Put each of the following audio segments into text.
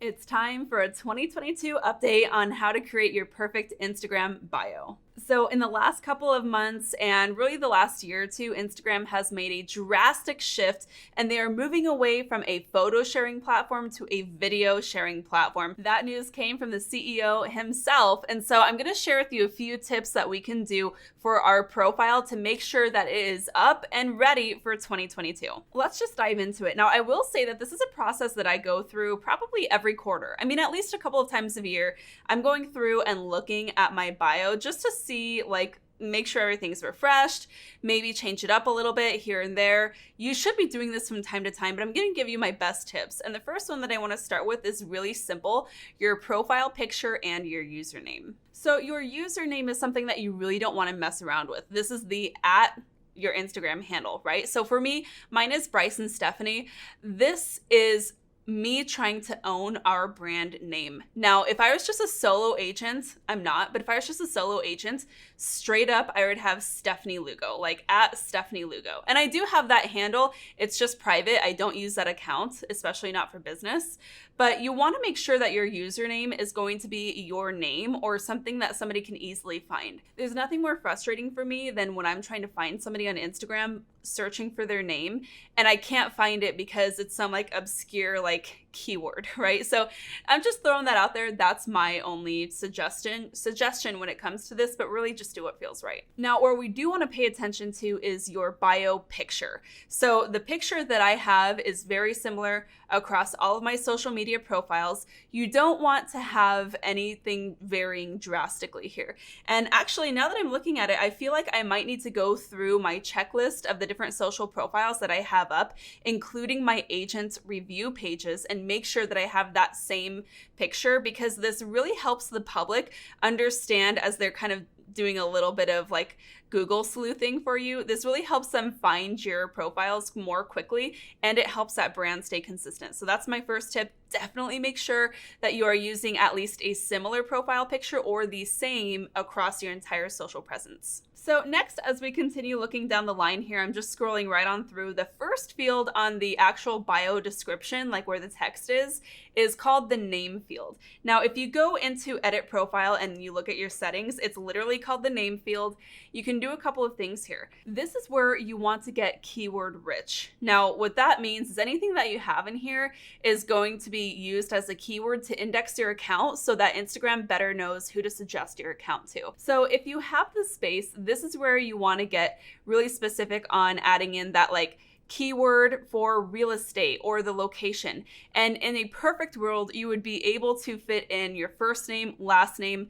It's time for a 2022 update on how to create your perfect Instagram bio. So in the last couple of months and really the last year or two, Instagram has made a drastic shift and they are moving away from a photo sharing platform to a video sharing platform. That news came from the CEO himself. And so I'm going to share with you a few tips that we can do for our profile to make sure that it is up and ready for 2022. Let's just dive into it. Now, I will say that this is a process that I go through probably every quarter. I mean, at least a couple of times a year, I'm going through and looking at my bio just to see, make sure everything's refreshed, maybe change it up a little bit here and there. You should be doing this from time to time, but I'm going to give you my best tips. And the first one that I want to start with is really simple: your profile picture and your username. So your username is something that you really don't want to mess around with. This is the your Instagram handle, right? So for me, mine is Bryson Stefanie. This is me trying to own our brand name. Now, if I was just a solo agent, I'm not, but if I was just a solo agent, straight up, I would have Stefanie Lugo, like at Stefanie Lugo. And I do have that handle. It's just private. I don't use that account, especially not for business. But you want to make sure that your username is going to be your name or something that somebody can easily find. There's nothing more frustrating for me than when I'm trying to find somebody on Instagram searching for their name and I can't find it because it's some obscure keyword, right? So I'm just throwing that out there. That's my only suggestion when it comes to this, but really just do what feels right. Now, where we do want to pay attention to is your bio picture. So the picture that I have is very similar across all of my social media profiles. You don't want to have anything varying drastically here. And actually, now that I'm looking at it, I feel like I might need to go through my checklist of the different social profiles that I have up, including my agent review pages, and make sure that I have that same picture, because this really helps the public understand as they're kind of doing a little bit of Google sleuthing for you. This really helps them find your profiles more quickly, and it helps that brand stay consistent. So that's my first tip. Definitely make sure that you are using at least a similar profile picture or the same across your entire social presence. So next, as we continue looking down the line here, I'm just scrolling right on through. The first field on the actual bio description, where the text is called the name field. Now, if you go into edit profile and you look at your settings, it's literally called the name field. You can do a couple of things here. This is where you want to get keyword rich. Now, what that means is anything that you have in here is going to be used as a keyword to index your account so that Instagram better knows who to suggest your account to. So if you have the space, this is where you want to get really specific on adding in that keyword for real estate or the location. And in a perfect world, you would be able to fit in your first name, last name,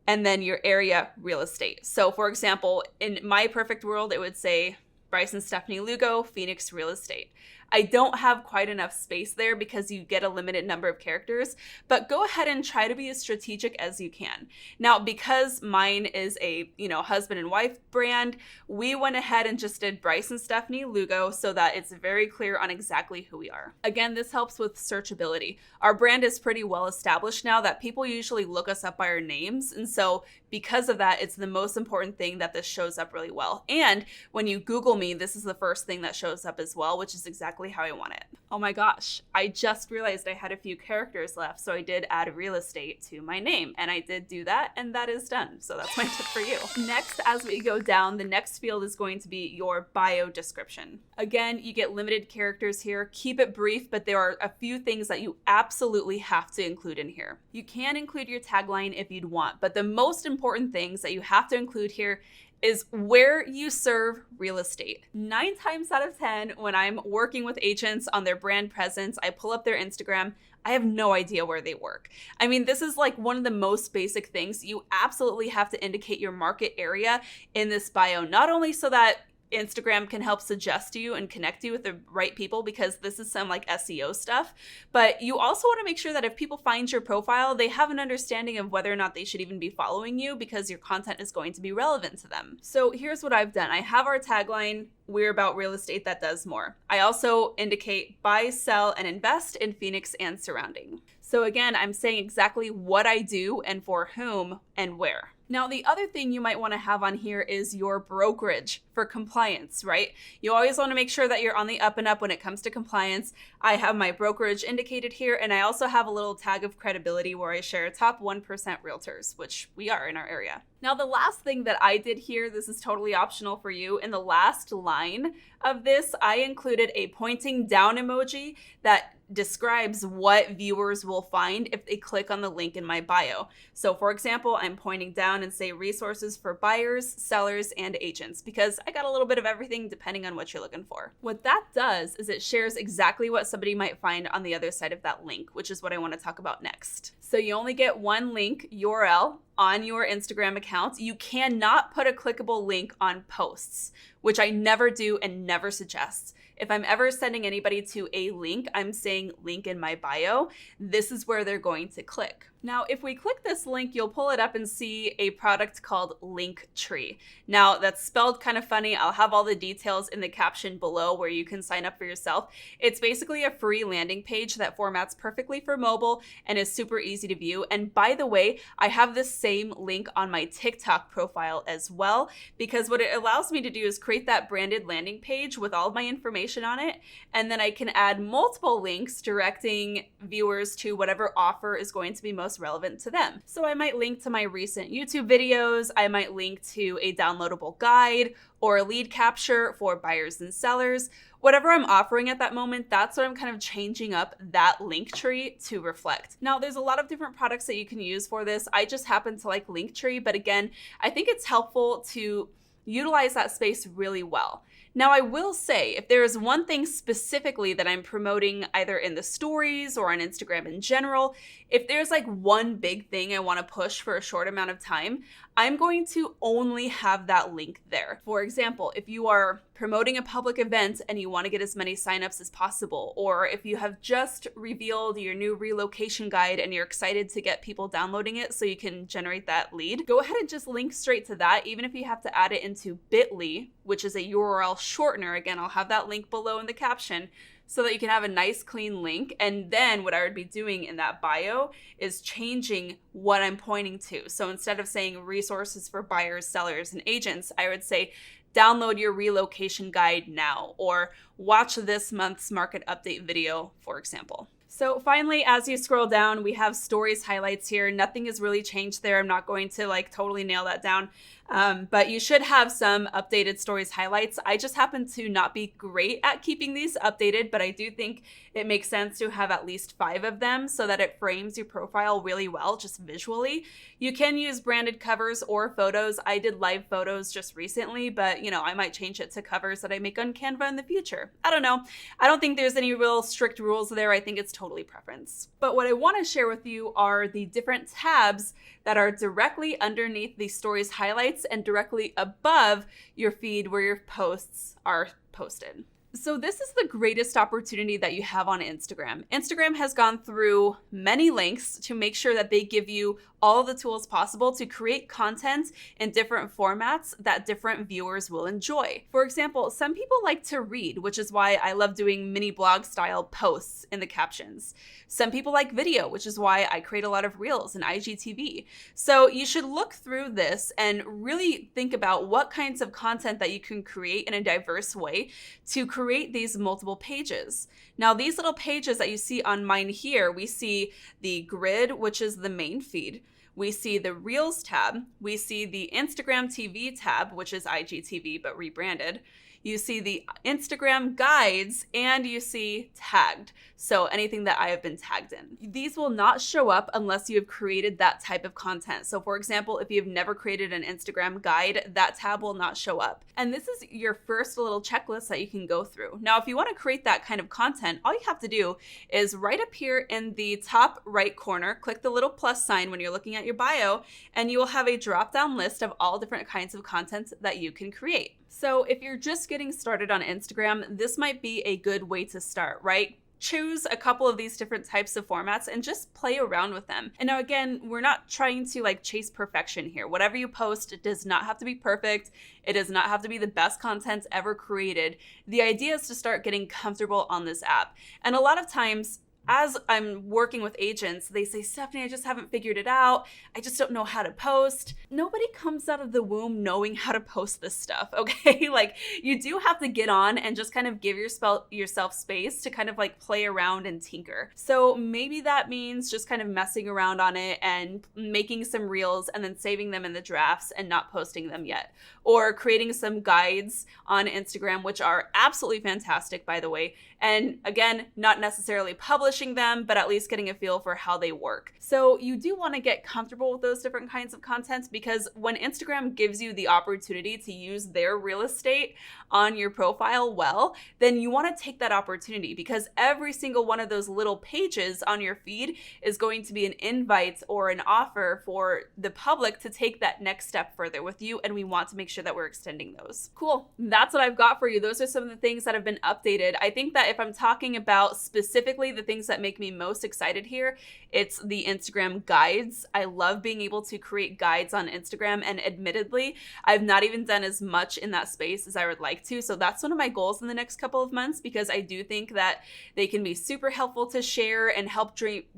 and then your area real estate. So for example, in my perfect world, it would say Bryson Stefanie Lugo, Phoenix Real Estate. I don't have quite enough space there because you get a limited number of characters, but go ahead and try to be as strategic as you can. Now, because mine is a, husband and wife brand, we went ahead and just did Bryson Stefanie Lugo so that it's very clear on exactly who we are. Again, this helps with searchability. Our brand is pretty well established now that people usually look us up by our names. And so because of that, it's the most important thing that this shows up really well. And when you Google me, this is the first thing that shows up as well, which is exactly how I want it. Oh my gosh, I just realized I had a few characters left, so I did add real estate to my name, and I did do that, and that is done. So that's my tip for you. Next, as we go down, the next field is going to be your bio description. Again, you get limited characters here. Keep it brief, but there are a few things that you absolutely have to include in here. You can include your tagline if you'd want, but the most important things that you have to include here is where you serve real estate. 9 times out of 10, when I'm working with agents on their brand presence, I pull up their Instagram, I have no idea where they work. I mean, this is one of the most basic things. You absolutely have to indicate your market area in this bio, not only so that Instagram can help suggest you and connect you with the right people, because this is some SEO stuff. But you also want to make sure that if people find your profile, they have an understanding of whether or not they should even be following you, because your content is going to be relevant to them. So here's what I've done. I have our tagline, "We're about real estate that does more." I also indicate buy, sell, and invest in Phoenix and surrounding. So again, I'm saying exactly what I do and for whom and where. Now, the other thing you might want to have on here is your brokerage for compliance, right? You always want to make sure that you're on the up and up when it comes to compliance. I have my brokerage indicated here, and I also have a little tag of credibility where I share top 1% realtors, which we are in our area. Now, the last thing that I did here, this is totally optional for you. In the last line of this, I included a pointing down emoji that describes what viewers will find if they click on the link in my bio. So for example, I'm pointing down and say resources for buyers, sellers, and agents, because I got a little bit of everything depending on what you're looking for. What that does is it shares exactly what somebody might find on the other side of that link, which is what I want to talk about next. So you only get one link URL on your Instagram account. You cannot put a clickable link on posts, which I never do and never suggest. If I'm ever sending anybody to a link, I'm saying link in my bio. This is where they're going to click. Now, if we click this link, you'll pull it up and see a product called Linktree. Now, that's spelled kind of funny. I'll have all the details in the caption below where you can sign up for yourself. It's basically a free landing page that formats perfectly for mobile and is super easy to view. And by the way, I have this same link on my TikTok profile as well, because what it allows me to do is create that branded landing page with all of my information on it. And then I can add multiple links directing viewers to whatever offer is going to be most relevant to them. So I might link to my recent YouTube videos, I might link to a downloadable guide or a lead capture for buyers and sellers. Whatever I'm offering at that moment, that's what I'm kind of changing up that Linktree to reflect. Now, there's a lot of different products that you can use for this. I just happen to like Linktree, but again, I think it's helpful to utilize that space really well. Now, I will say, if there is one thing specifically that I'm promoting either in the stories or on Instagram in general, if there's like one big thing I want to push for a short amount of time, I'm going to only have that link there. For example, if you are promoting a public event and you want to get as many signups as possible, or if you have just revealed your new relocation guide and you're excited to get people downloading it so you can generate that lead, go ahead and just link straight to that, even if you have to add it into bit.ly, which is a URL shortener. Again, I'll have that link below in the caption, so that you can have a nice clean link. And then what I would be doing in that bio is changing what I'm pointing to. So instead of saying resources for buyers, sellers, and agents, I would say download your relocation guide now, or watch this month's market update video, for example. So finally, as you scroll down, we have stories highlights here. Nothing has really changed there. I'm not going to like totally nail that down. But you should have some updated stories highlights. I just happen to not be great at keeping these updated, but I do think it makes sense to have at least 5 of them so that it frames your profile really well, just visually. You can use branded covers or photos. I did live photos just recently, but I might change it to covers that I make on Canva in the future. I don't know. I don't think there's any real strict rules there. I think it's totally preference. But what I want to share with you are the different tabs that are directly underneath the stories highlights and directly above your feed where your posts are posted. So this is the greatest opportunity that you have on Instagram. Instagram has gone through many lengths to make sure that they give you all the tools possible to create content in different formats that different viewers will enjoy. For example, some people like to read, which is why I love doing mini blog style posts in the captions. Some people like video, which is why I create a lot of reels and IGTV. So you should look through this and really think about what kinds of content that you can create in a diverse way to create these multiple pages. Now, these little pages that you see on mine here, we see the grid, which is the main feed. We see the Reels tab. We see the Instagram TV tab, which is IGTV but rebranded. You see the Instagram guides, and you see tagged. So anything that I have been tagged in. These will not show up unless you have created that type of content. So for example, if you've never created an Instagram guide, that tab will not show up. And this is your first little checklist that you can go through. Now, if you want to create that kind of content, all you have to do is right up here in the top right corner, click the little plus sign when you're looking at your bio, and you will have a drop-down list of all different kinds of content that you can create. So if you're just getting started on Instagram, this might be a good way to start, right? Choose a couple of these different types of formats and just play around with them. And now again, we're not trying to chase perfection here. Whatever you post, it does not have to be perfect. It does not have to be the best content ever created. The idea is to start getting comfortable on this app. And a lot of times, as I'm working with agents, they say, Stefanie, I just haven't figured it out. I just don't know how to post. Nobody comes out of the womb knowing how to post this stuff, okay? Like, you do have to get on and just kind of give yourself space to kind of like play around and tinker. So maybe that means just kind of messing around on it and making some reels and then saving them in the drafts and not posting them yet. Or creating some guides on Instagram, which are absolutely fantastic, by the way. And again, not necessarily publishing them, but at least getting a feel for how they work. So you do want to get comfortable with those different kinds of content, because when Instagram gives you the opportunity to use their real estate on your profile well, then you want to take that opportunity, because every single one of those little pages on your feed is going to be an invite or an offer for the public to take that next step further with you. And we want to make sure that we're extending those. Cool. That's what I've got for you. Those are some of the things that have been updated. I think that if I'm talking about specifically the things that make me most excited here, it's the Instagram guides. I love being able to create guides on Instagram, and admittedly, I've not even done as much in that space as I would like to. So that's one of my goals in the next couple of months, because I do think that they can be super helpful to share and help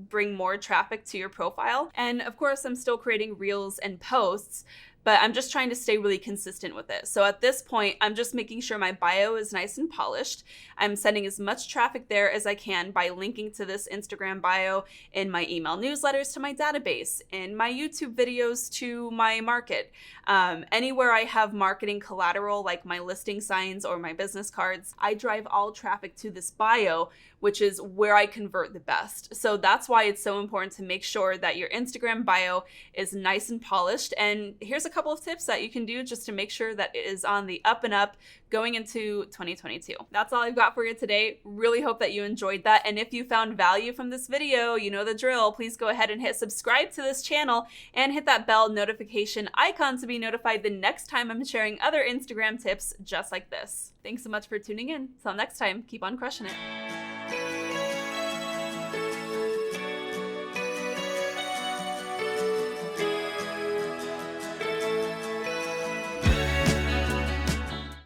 bring more traffic to your profile. And of course, I'm still creating reels and posts, but I'm just trying to stay really consistent with it. So at this point, I'm just making sure my bio is nice and polished. I'm sending as much traffic there as I can by linking to this Instagram bio in my email newsletters to my database, in my YouTube videos to my market. Anywhere I have marketing collateral, like my listing signs or my business cards, I drive all traffic to this bio, which is where I convert the best. So that's why it's so important to make sure that your Instagram bio is nice and polished. And here's a couple of tips that you can do just to make sure that it is on the up and up going into 2022. That's all I've got for you today. Really hope that you enjoyed that. And if you found value from this video, you know the drill. Please go ahead and hit subscribe to this channel and hit that bell notification icon to be notified the next time I'm sharing other Instagram tips just like this. Thanks so much for tuning in. Till next time, keep on crushing it.